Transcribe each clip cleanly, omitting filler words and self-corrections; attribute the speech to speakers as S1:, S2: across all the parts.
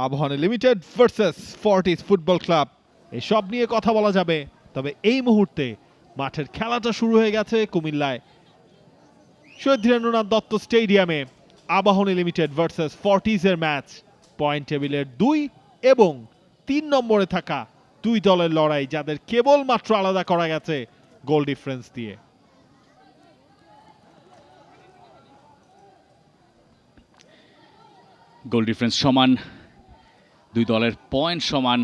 S1: Abahani limited versus Fortis football club, এসব নিয়ে কথা বলা যাবে। তবে এই মুহূর্তে মাঠের খেলাটা শুরু হয়ে গেছে কুমিল্লায় শহীদ ধীরেন্দ্রনাথ দত্ত স্টেডিয়ামে। আবাহনী লিমিটেড ভার্সেস ফর্টিসের ম্যাচ। পয়েন্ট টেবিলের 2 এবং 3 নম্বরে থাকা দুই দলের লড়াই, যাদের কেবলমাত্র আলাদা করা গেছে গোল ডিফারেন্স দিয়ে।
S2: গোল ডিফারেন্স সমান, দুই দলের পয়েন্ট সমান।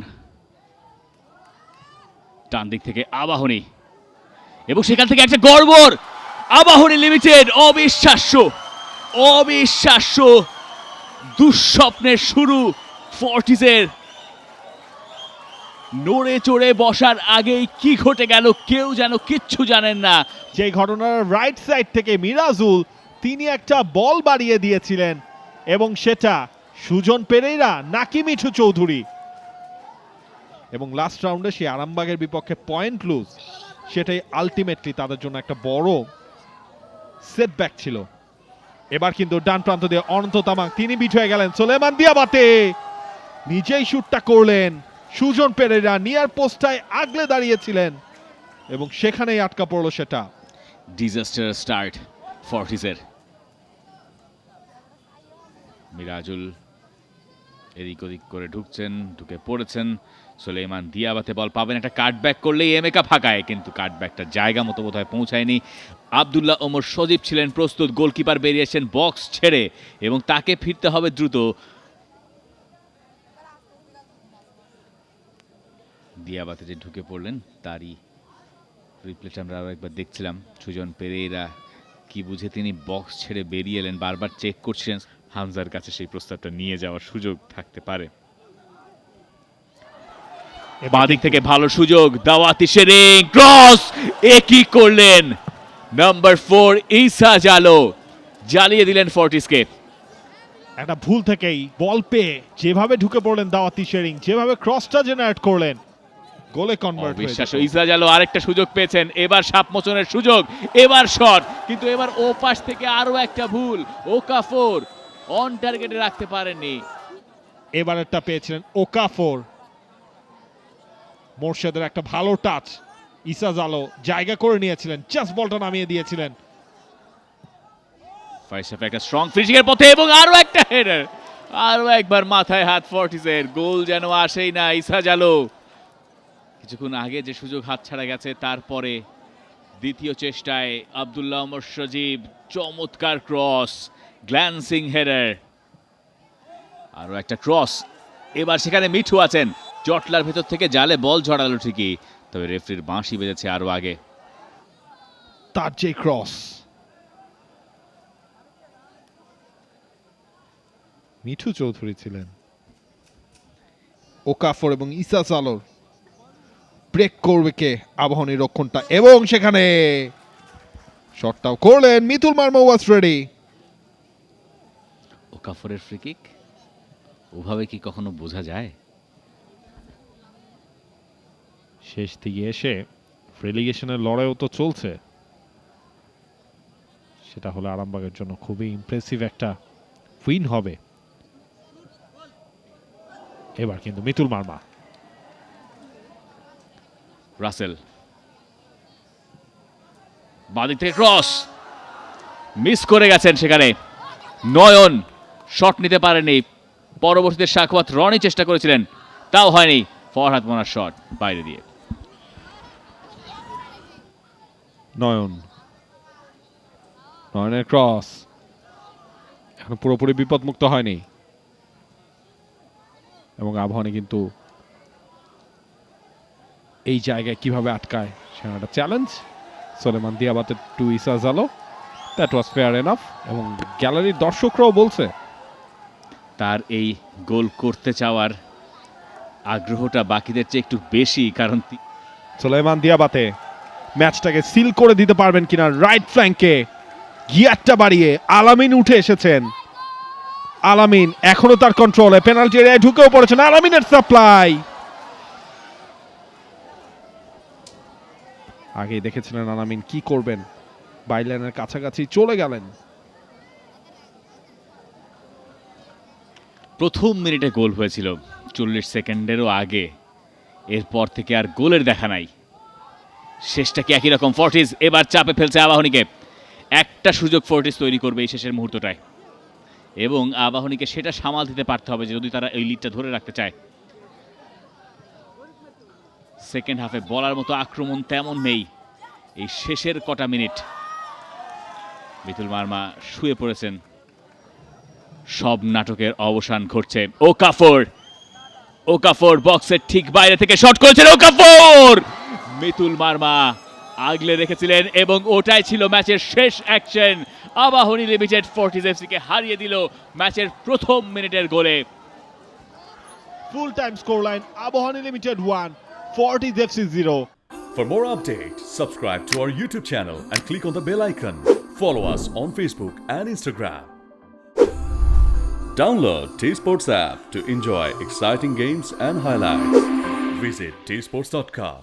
S2: ডান দিক থেকে আবাহনী, এবং সেখান থেকে একটা গড়বড় আবাহনী লিমিটেড। অবিশ্বাস্য, অবিশ্বাস্য দুঃস্বপ্নের শুরু ফর্টিসের। নড়ে চড়ে বসার আগেই কি ঘটে গেল কেউ যেন কিচ্ছু জানেন না।
S1: যে ঘটনার রাইট সাইড থেকে মিরাজুল তিনি একটা বল বাড়িয়ে দিয়েছিলেন, এবং সেটা সুজন পেরেইরা নাকি মিঠু চৌধুরী। এবং লাস্ট রাউন্ডে সেই আরামবাগের বিপক্ষে পয়েন্ট লুজ, সেটাই আলটিমেটলি তাদের জন্য একটা বড় সেটব্যাক ছিল। এবার কিন্তু ডান প্রান্ত দিয়ে অনন্ত তামাং তিনি বিট হয়ে গেলেন। সোলেমান দিয়াবাতে নিজেই শুটটা করলেন। সুজন পেরেইরা নিয়ার পোস্টটায় আগলে দাঁড়িয়েছিলেন এবং সেখানেই আটকা পড়লো সেটা।
S2: Disaster start ফর্টিসের। মিরাজুল এদিক ওদিক করে ঢুকছেন, ঢুকে পড়েছেন। সুলেমান দিয়াবাতে বল পাবেন, একটা কাটব্যাক করলেই এমেকা ফাঁকায়, কিন্তু কাটব্যাকটা জায়গা মতো বোধহয় পৌঁছায়নি। আব্দুল্লাহ ওমর সজীব ছিলেন প্রস্তুত, গোলকিপার বেরিয়েছেন বক্স ছেড়ে এবং তাকে ফিরতে হবে দ্রুত। দিয়াবাতে যে ঢুকে পড়লেন তারই রিপ্লেটা আমরা আরও একবার দেখছিলাম। সুজন পেরেইরা কি বুঝে তিনি বক্স ছেড়ে বেরিয়ে এলেন, বারবার চেক করছিলেন। হামজার কাছে সেই প্রস্তাবটা নিয়ে যাওয়ার সুযোগ থাকতে পারে। বাঁদিক থেকে ভালো সুযোগ, দাওয়াতি শেরিং ক্রস, এ কি করলেন নাম্বার 4 ঈসা জালো, জ্বালিয়ে দিলেন ফর্টিসকে।
S1: একটা ভুল থেকেই বল পেয়ে যেভাবে ঢুকে পড়লেন দাওয়াতি শেরিং, যেভাবে ক্রসটা জেনারেট করলেন, গোলে কনভার্ট হয়ে
S2: বিশ্বাস। ঈসা জালো আরেকটা সুযোগ পেয়েছেন, এবার সাপ মোচনের সুযোগ, এবার শট, কিন্তু এবার ও পাশ থেকে আরো একটা ভুল। ওকাফোর অন টার্গেটে রাখতে পারেননি।
S1: এবারেরটা পেয়েছিলেন ওকাফোর। মোর্শেদের একটা ভালো টাচ, ঈসা জালো জায়গা করে নিয়েছিলেন, জাস্ট বলটা নামিয়ে দিয়েছিলেন।
S2: ফাইসাফ একটা স্ট্রং ফিনিশিং এর পথে, এবং আরো একটা হেডার, আরো একবার মাথায় হাত ফর্টিসের। গোল যেন আসেই না। ঈসা জালো কিছুক্ষণ আগে যে সুযোগ হাতছাড়া গেছে, তারপরে দ্বিতীয় চেষ্টায় আব্দুল্লাহ ওমর সজীব চমৎকার ক্রস, গ্ল্যান্সিং হেডার, আরো একটা ক্রস। এবার সেখানে মিঠু আছেন, জটলার ভেতর থেকে জালে বল ঝরালো ঠিকই, তবে রেফারির বাঁশি বেজেছে আরো আগে।
S1: তার যে ক্রস, মিঠু চৌধুরী ছিলেন। ওকাফর এবং ঈসা জালোর ব্রেক করবে কে আবাহনী রক্ষণটা, এবং সেখানে শটটাও করলেন মিতুল মার্মা। Was ready.
S2: ওকাফরের ফ্রি কিক ওভাবে কি কখনো বোঝা যায়?
S1: শেষ দিকে এসে রেলিগেশনের লড়াইও তো চলছে, সেটা হলো আরামবাগের জন্য খুবই ইমপ্রেসিভ একটা উইন হবে। এবার কিন্তু মিতুল মার্মা,
S2: রাসেল বাদিক থেকে ক্রস মিস করে গেছেন, সেখানে নয়ন শট নিতে পারেনি। পরবর্তীতে শাকওয়াত রনি চেষ্টা করেছিলেন, তাও হয়নি। ফরহাদ মোনার শট বাইরে দিয়ে।
S1: নয়নের ক্রস এখন পুরোপুরি বিপদমুক্ত হয়নি, এবং আবাহনী কিন্তু এই জায়গায় কিভাবে আটকায় সেটা একটা চ্যালেঞ্জ। সোলেমান দিয়াবাতে টু ঈসা জালো, দ্যাট ওয়াজ ফেয়ার এনাফ। এবং গ্যালারির দর্শকরাও বলছে
S2: তার এই গোল করতে চাওয়ার আগ্রহটা বাকিদের চেয়ে একটু বেশি, কারণ
S1: সোলেমান দিয়াবাতে ম্যাচটাকে সিল করে দিতে পারবেন কিনা। রাইট ফ্ল্যাঙ্কে গিয়ারটা বাড়িয়ে আলামিন উঠে এসেছেন। আলামিন এখনো তার কন্ট্রোলে, পেনাল্টি এরিয়ায় ঢুকেও পড়েছেন। আলামিনের সাপ্লাই, আগেই দেখেছিলেন আলামিন কি করবেন, বাইলাইনের কাছাকাছি চলে গেলেন।
S2: প্রথম মিনিটে গোল হয়েছিল 40 সেকেন্ডেরও আগে, এরপর থেকে আর গোলের দেখা নাই। শেষটা কি একই রকম? ফর্টিস এবার চাপে ফেলছে আবাহনীকে। একটা সুযোগ ফর্টিস তৈরি করবে এই শেষের মুহূর্তটায়, এবং আবাহনীকে সেটা সামাল দিতে পারতে হবে যদি তারা এই লিডটা ধরে রাখতে চায়। সেকেন্ড হাফে বলার মতো আক্রমণ তেমন নেই। এই শেষের কটা মিনিট মিতুল মার্মা শুয়ে পড়েছেন, সব নাটকের অবসান ঘটছে। ওকাফোর বক্সের ঠিক বাইরে থেকে শট করেছেন। ওকাফোর মিতুল মার্মা আগলে রেখেছিলেন এবং ওটাই ছিল ম্যাচের শেষ অ্যাকশন। আবাহনী লিমিটেড ফর্টিস এফসিকে হারিয়ে দিল ম্যাচের প্রথম মিনিটের গোলে।
S1: Full time score line Abahani limited 1, Fortis FC 0.
S3: For more updates, subscribe to our YouTube channel and click on the bell icon. Follow us on Facebook and Instagram. Download T-Sports app to enjoy exciting games and highlights. Visit tsports.com.